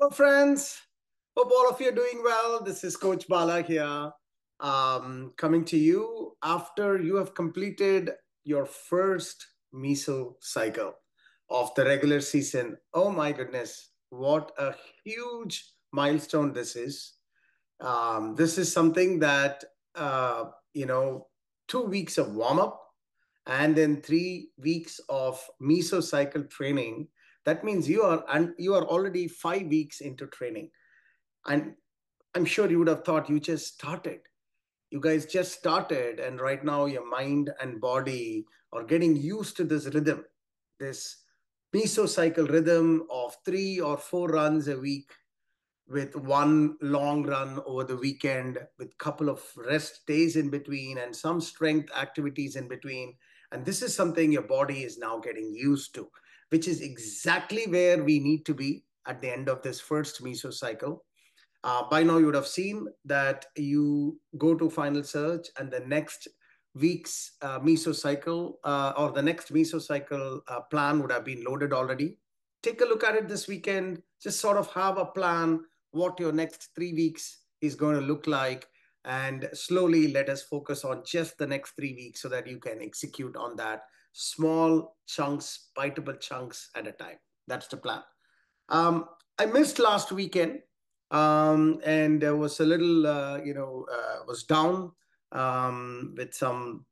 Hello, friends. Hope all of you are doing well. This is Coach Bala here, coming to you after you have completed your first Meso cycle of the regular season. Oh my goodness, what a huge milestone this is. This is something that, uh, you know, 2 weeks of warm up and then 3 weeks of mesocycle training. That means you are already 5 weeks into training. And I'm sure you would have thought you just started. You guys just started, and right now your mind and body are getting used to this rhythm, this mesocycle rhythm of 3 or 4 runs a week with one long run over the weekend with couple of rest days in between and some strength activities in between. And this is something your body is now getting used to, which is exactly where we need to be at the end of this first meso cycle. By now you would have seen that you go to final search and the next week's meso cycle or the next meso cycle plan would have been loaded already. Take a look at it this weekend. Just sort of have a plan what your next 3 weeks is going to look like, and slowly let us focus on just the next 3 weeks so that you can execute on that small chunks, biteable chunks at a time. That's the plan. I missed last weekend, and was a little, was down with some,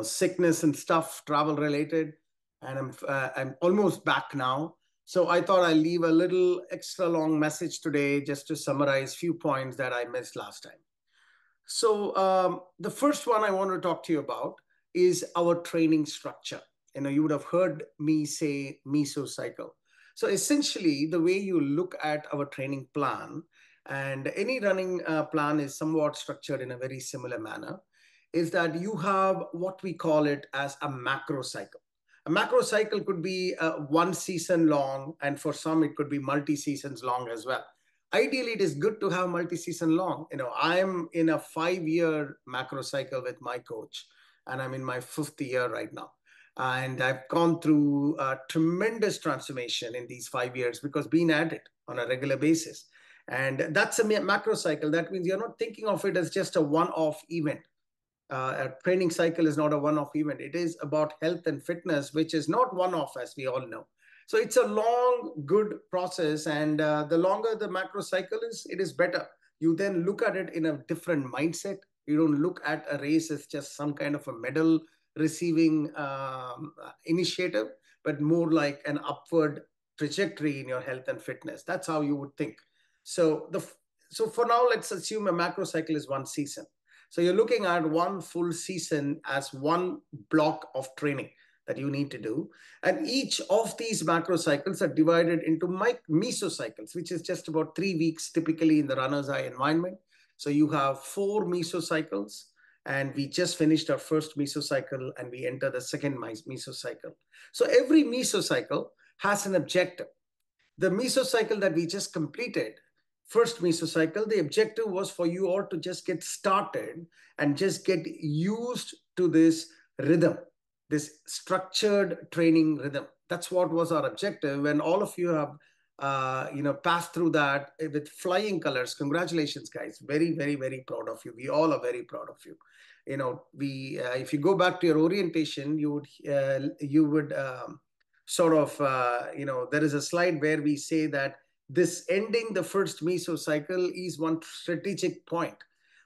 sickness and stuff, travel related, and I'm almost back now. So I thought I'll leave a little extra long message today just to summarize few points that I missed last time. So the first one I want to talk to you about is our training structure. You would have heard me say mesocycle. So essentially, the way you look at our training plan, and any running plan is somewhat structured in a very similar manner, is that you have what we call it as a macro cycle. A macro cycle could be 1 season long, and for some it could be multi seasons long as well. Ideally, it is good to have multi-season long. I'm in a 5-year macro cycle with my coach, and I'm in my 5th year right now. And I've gone through a tremendous transformation in these 5 years because being at it on a regular basis. And that's a macro cycle. That means you're not thinking of it as just a one-off event. A training cycle is not a one-off event. It is about health and fitness, which is not one-off, as we all know. So it's a long, good process, and the longer the macro cycle is, it is better. You then look at it in a different mindset. You don't look at a race as just some kind of a medal receiving initiative, but more like an upward trajectory in your health and fitness. That's how you would think. So for now, let's assume a macro cycle is 1 season. So you're looking at one full season as one block of training that you need to do. And each of these macro cycles are divided into mesocycles, which is just about 3 weeks typically in the runner's eye environment. So you have 4 mesocycles, and we just finished our first mesocycle and we enter the second mesocycle. So every mesocycle has an objective. The mesocycle that we just completed, first mesocycle, the objective was for you all to just get started and just get used to this rhythm, this structured training rhythm. That's what was our objective. And all of you have, passed through that with flying colors. Congratulations, guys. Very, very, very proud of you. We all are very proud of you. If you go back to your orientation, you would sort of, there is a slide where we say that this ending the first mesocycle is one strategic point.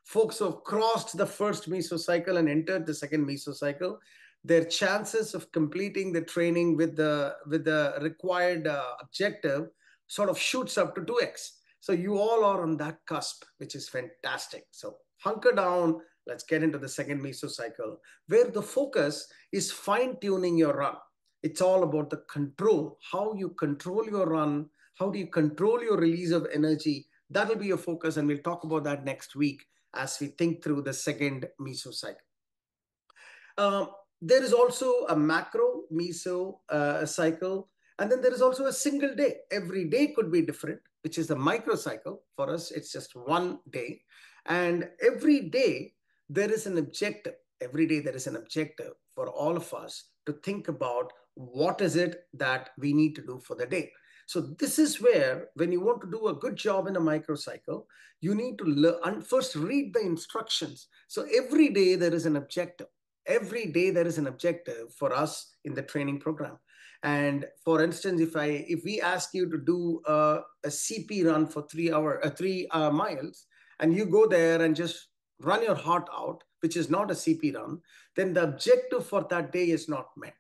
Folks who have crossed the first mesocycle and entered the second mesocycle, their chances of completing the training with the required objective sort of shoots up to 2x. So you all are on that cusp, which is fantastic. So hunker down. Let's get into the second mesocycle, where the focus is fine-tuning your run. It's all about the control, how you control your run, how do you control your release of energy. That will be your focus, and we'll talk about that next week as we think through the second mesocycle. There is also a macro meso cycle, and then there is also a single day. Every day could be different, which is the microcycle. For us, it's just one day. And every day, there is an objective. Every day, there is an objective for all of us to think about what is it that we need to do for the day. So this is where, when you want to do a good job in a microcycle, you need to learn, first read the instructions. So every day there is an objective. Every day there is an objective for us in the training program. And for instance, if we ask you to do a CP run for 3 miles, and you go there and just run your heart out, which is not a CP run, then the objective for that day is not met.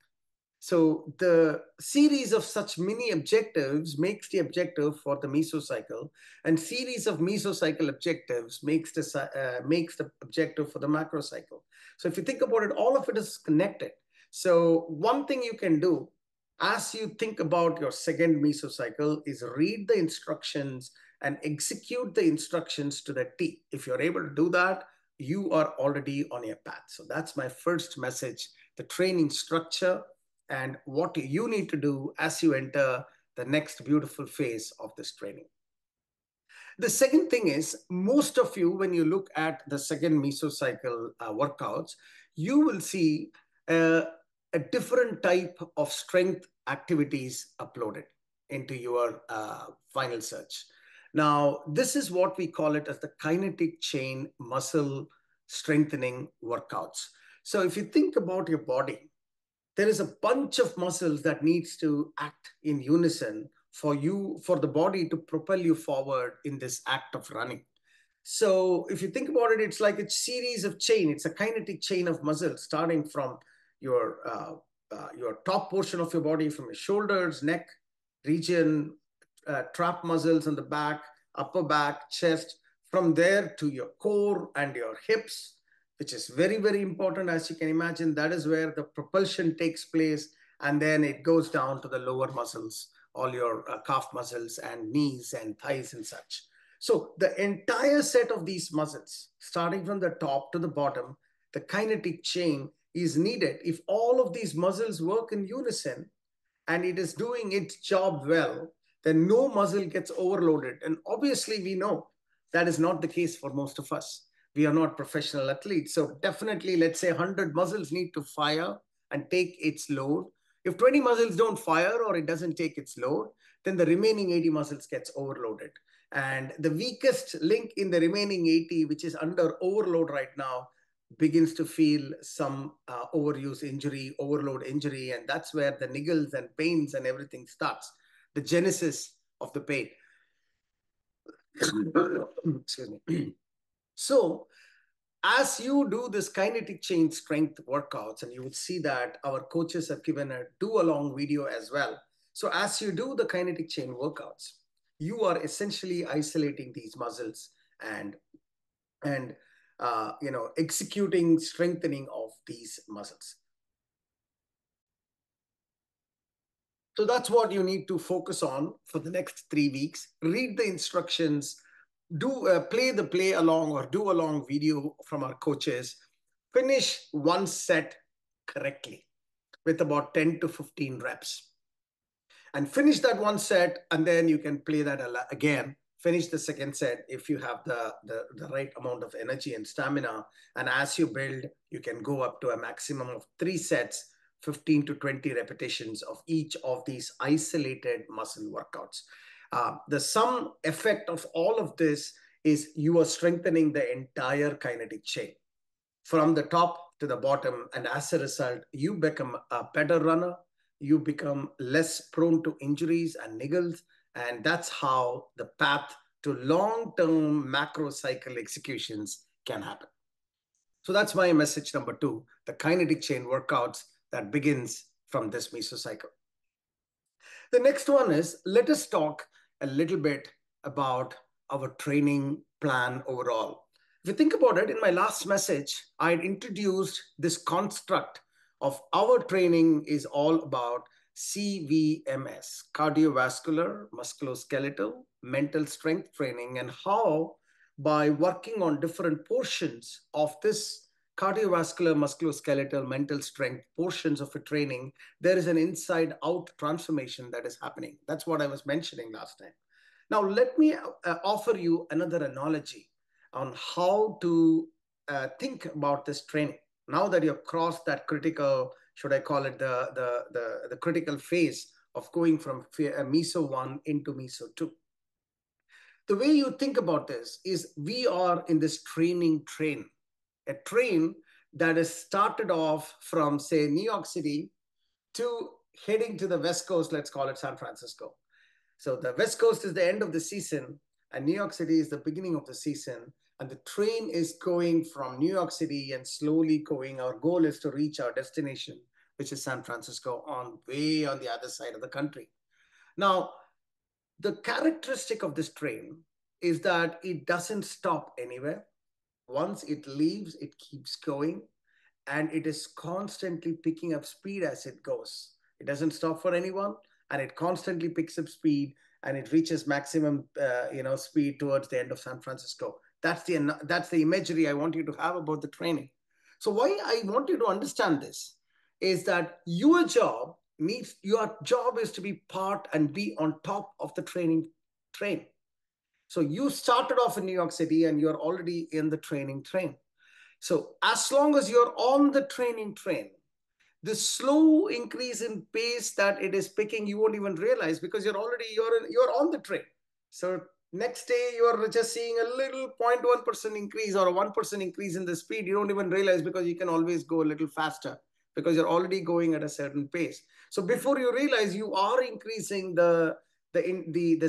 So the series of such mini objectives makes the objective for the mesocycle, and series of mesocycle objectives makes the objective for the macrocycle. So if you think about it, all of it is connected. So one thing you can do as you think about your second mesocycle is read the instructions and execute the instructions to the T. If you're able to do that, you are already on your path. So that's my first message, the training structure and what you need to do as you enter the next beautiful phase of this training. The second thing is, most of you, when you look at the second mesocycle workouts, you will see a different type of strength activities uploaded into your final search. Now, this is what we call it as the kinetic chain muscle strengthening workouts. So if you think about your body, there is a bunch of muscles that needs to act in unison for the body to propel you forward in this act of running. So if you think about it, it's like a series of chain. It's a kinetic chain of muscles starting from your top portion of your body, from your shoulders, neck region, trap muscles on the back, upper back, chest, from there to your core and your hips, which is very, very important. As you can imagine, that is where the propulsion takes place. And then it goes down to the lower muscles, all your calf muscles and knees and thighs and such. So the entire set of these muscles, starting from the top to the bottom, the kinetic chain is needed. If all of these muscles work in unison and it is doing its job well, then no muscle gets overloaded. And obviously, we know that is not the case for most of us. We are not professional athletes. So definitely, let's say 100 muscles need to fire and take its load. If 20 muscles don't fire or it doesn't take its load, then the remaining 80 muscles gets overloaded. And the weakest link in the remaining 80, which is under overload right now, begins to feel some overuse injury, overload injury. And that's where the niggles and pains and everything starts, the genesis of the pain. Excuse me. So as you do this kinetic chain strength workouts, and you would see that our coaches have given a do-along video as well. So as you do the kinetic chain workouts, you are essentially isolating these muscles and executing strengthening of these muscles. So that's what you need to focus on for the next 3 weeks. Read the instructions, play the play along or do along video from our coaches. Finish one set correctly with about 10 to 15 reps. And finish that one set, and then you can play that again. Finish the second set if you have the right amount of energy and stamina. And as you build, you can go up to a maximum of 3 sets, 15 to 20 repetitions of each of these isolated muscle workouts. The sum effect of all of this is you are strengthening the entire kinetic chain from the top to the bottom. And as a result, you become a better runner. You become less prone to injuries and niggles. And that's how the path to long-term macro cycle executions can happen. So that's my message number 2, the kinetic chain workouts that begins from this mesocycle. The next one is, let us talk a little bit about our training plan overall. If you think about it, in my last message, I had introduced this construct of our training is all about CVMS, cardiovascular, musculoskeletal, mental strength training, and how by working on different portions of this cardiovascular, musculoskeletal, mental strength portions of a training, there is an inside out transformation that is happening. That's what I was mentioning last time. Now, let me offer you another analogy on how to think about this training. Now that you've crossed that critical, should I call it the critical phase of going from Meso 1 into Meso 2. The way you think about this is we are in this training train, a train that is started off from, say, New York City to heading to the West Coast, let's call it San Francisco. So the West Coast is the end of the season, and New York City is the beginning of the season. And the train is going from New York City and slowly going. Our goal is to reach our destination, which is San Francisco, way on the other side of the country. Now, the characteristic of this train is that it doesn't stop anywhere. Once it leaves, it keeps going, and it is constantly picking up speed as it goes. It doesn't stop for anyone, and it constantly picks up speed, and it reaches maximum speed towards the end of San Francisco. That's the imagery I want you to have about the training. So why I want you to understand this is that your job is to be part and be on top of the training train. So you started off in New York City and you're already in the training train. So as long as you're on the training train, the slow increase in pace that it is picking, you won't even realize because you're on the train. So next day, you're just seeing a little 0.1% increase or a 1% increase in the speed. You don't even realize because you can always go a little faster because you're already going at a certain pace. So before you realize, you are increasing the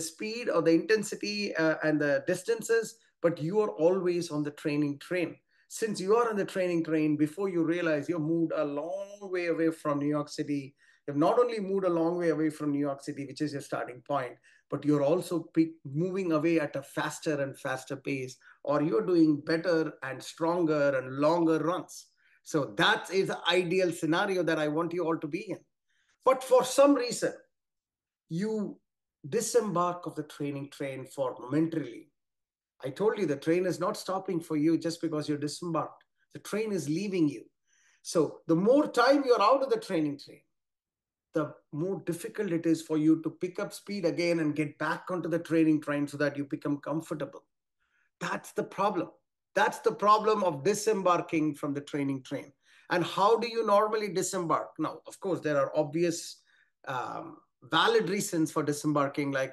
speed or the intensity and the distances, but you are always on the training train. Since you are on the training train, before you realize you've moved a long way away from New York City, you've not only moved a long way away from New York City, which is your starting point, but you're also moving away at a faster and faster pace, or you're doing better and stronger and longer runs. So that is the ideal scenario that I want you all to be in. But for some reason, you disembark of the training train for momentarily. I told you the train is not stopping for you just because you're disembarked. The train is leaving you. So the more time you're out of the training train, the more difficult it is for you to pick up speed again and get back onto the training train so that you become comfortable. That's the problem. That's the problem of disembarking from the training train. And how do you normally disembark? Now, of course, there are obvious valid reasons for disembarking, like,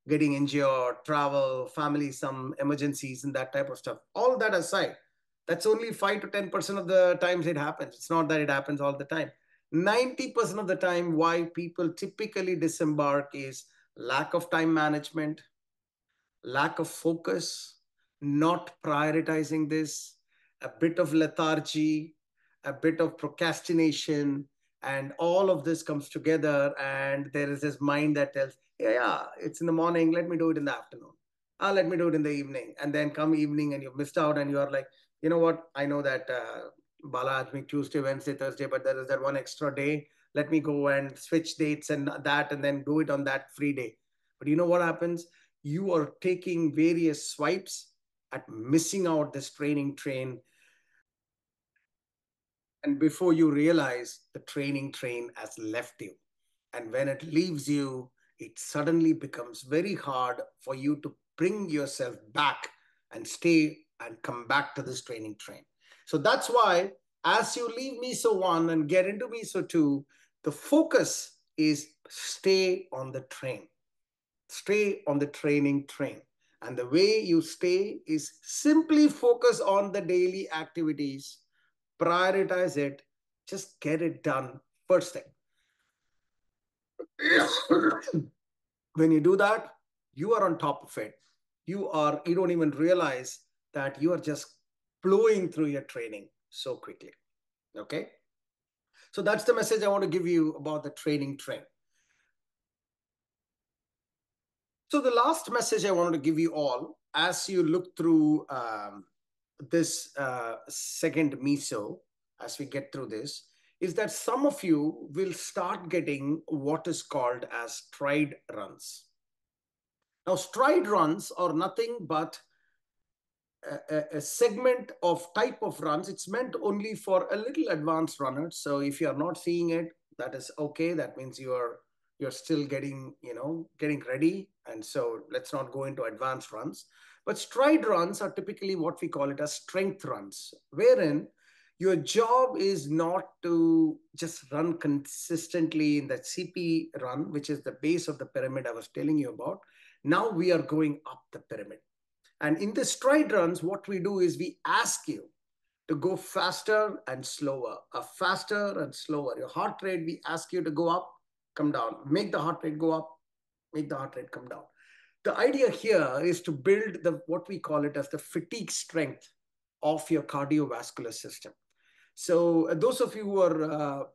getting injured, travel, family, some emergencies and that type of stuff. All that aside, that's only 5 to 10% of the times it happens. It's not that it happens all the time. 90% of the time, why people typically disembark is lack of time management, lack of focus, not prioritizing this, a bit of lethargy, a bit of procrastination, and all of this comes together. And there is this mind that tells, yeah, it's in the morning, let me do it in the afternoon. Let me do it in the evening. And then come evening and you've missed out and you're like, you know what? I know that Bala asked me Tuesday, Wednesday, Thursday, but there is that one extra day. Let me go and switch dates and that, and then do it on that free day. But you know what happens? You are taking various swipes at missing out this training train. And before you realize, the training train has left you. And when it leaves you, it suddenly becomes very hard for you to bring yourself back and stay and come back to this training train. So that's why as you leave Meso 1 and get into Meso 2, the focus is stay on the train. Stay on the training train. And the way you stay is simply focus on the daily activities, prioritize it, just get it done first thing. When you do that, you are on top of it. You don't even realize that you are just blowing through your training so quickly. Okay? So that's the message I want to give you about the training train. So the last message I wanted to give you all, as you look through this second Meso, as we get through this, is that some of you will start getting what is called as stride runs. Now, stride runs are nothing but a segment of type of runs. It's meant only for a little advanced runners. So if you are not seeing it, that is okay. That means you're still getting ready. And so let's not go into advanced runs. But stride runs are typically what we call it as strength runs, wherein Your job is not to just run consistently in that CP run, which is the base of the pyramid I was telling you about. Now we are going up the pyramid. And in the stride runs, what we do is we ask you to go faster and slower, faster and slower. Your heart rate, we ask you to go up, come down, make the heart rate go up, make the heart rate come down. The idea here is to build what we call it as the fatigue strength of your cardiovascular system. So those of you who are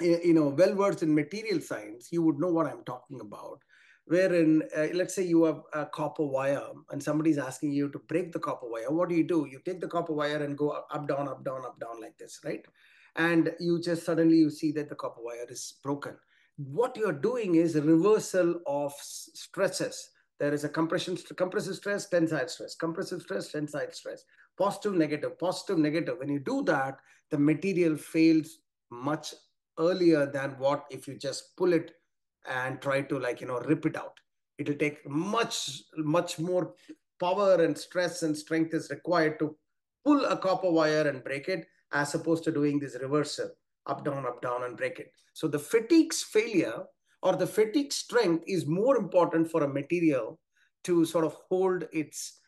well versed in material science, you would know what I'm talking about. Wherein, let's say you have a copper wire and somebody's asking you to break the copper wire. What do? You take the copper wire and go up, down, up, down, up, down like this, right? And you just suddenly you see that the copper wire is broken. What you're doing is a reversal of stresses. There is a compressive stress, tensile stress, compressive stress, tensile stress, positive, negative, positive, negative. When you do that, the material fails much earlier than what if you just pull it and try to rip it out. It'll take much more power and stress and strength is required to pull a copper wire and break it, as opposed to doing this reversal, up down and break it. So the fatigue's failure or the fatigue strength is more important for a material to sort of hold its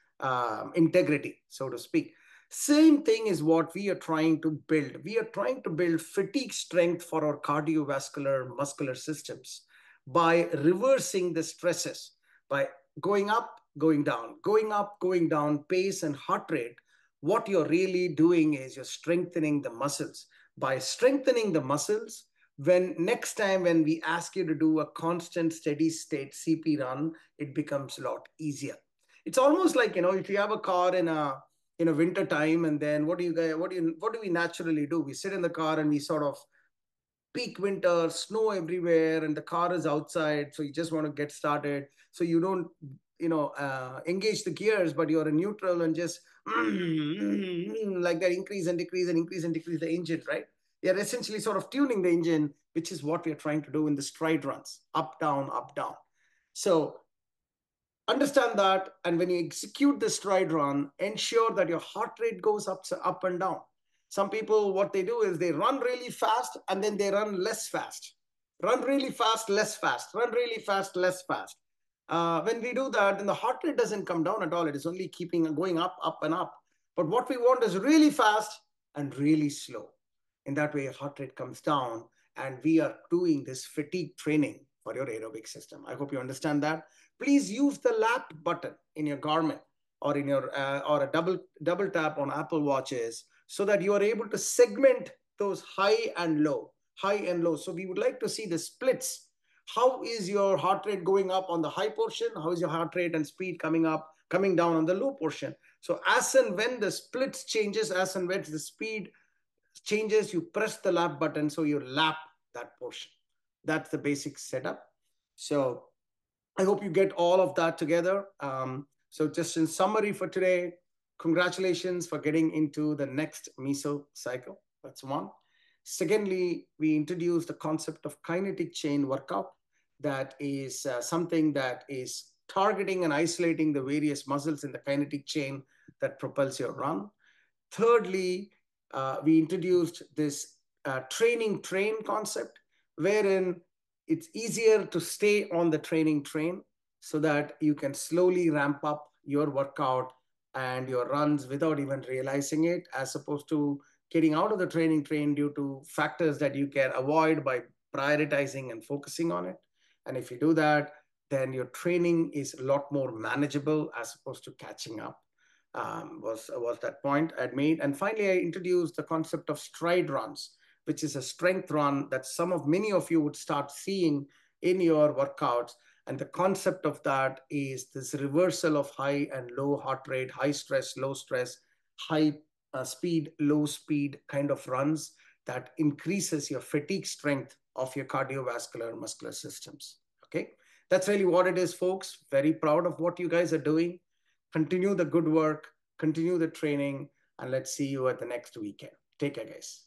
integrity, so to speak. Same thing is what we are trying to build. We are trying to build fatigue strength for our cardiovascular muscular systems by reversing the stresses, by going up, going down, going up, going down, pace and heart rate. What you're really doing is you're strengthening the muscles. By strengthening the muscles, when next time when we ask you to do a constant steady state CP run, it becomes a lot easier. It's almost like, if you have a car in a winter time, and then what do we naturally do? We sit in the car and we sort of peak winter, snow everywhere, and the car is outside, so you just want to get started. So you don't engage the gears, but you're in neutral and just like that, increase and decrease and increase and decrease the engine, right? You're essentially sort of tuning the engine, which is what we're trying to do in the stride runs, up down, up down. So understand that, and when you execute the stride run, ensure that your heart rate goes up and down. Some people, what they do is they run really fast and then they run less fast. Run really fast, less fast. Run really fast, less fast. When we do that, then the heart rate doesn't come down at all. It is only going up and up. But what we want is really fast and really slow. In that way, heart rate comes down, and we are doing this fatigue training for your aerobic system. I hope you understand that. Please use the lap button in your Garmin or in your or a double tap on Apple Watches, so that you are able to segment those high and low. So we would like to see the splits. How is your heart rate going up on the high portion? How is your heart rate and speed coming down on the low portion? So as and when the splits changes, as and when the speed changes, you press the lap button, so you lap that portion. That's the basic setup. So I hope you get all of that together. So just in summary for today, congratulations for getting into the next meso cycle. That's one. Secondly, we introduced the concept of kinetic chain workout. That is something that is targeting and isolating the various muscles in the kinetic chain that propels your run. Thirdly, we introduced this training train concept, wherein it's easier to stay on the training train so that you can slowly ramp up your workout and your runs without even realizing it, as opposed to getting out of the training train due to factors that you can avoid by prioritizing and focusing on it. And if you do that, then your training is a lot more manageable as opposed to catching up. Was that point I'd made. And finally, I introduced the concept of stride runs, which is a strength run that many of you would start seeing in your workouts. And the concept of that is this reversal of high and low heart rate, high stress, low stress, high speed, low speed kind of runs that increases your fatigue strength of your cardiovascular muscular systems. Okay, that's really what it is, folks. Very proud of what you guys are doing. Continue the good work, continue the training, and let's see you at the next weekend. Take care, guys.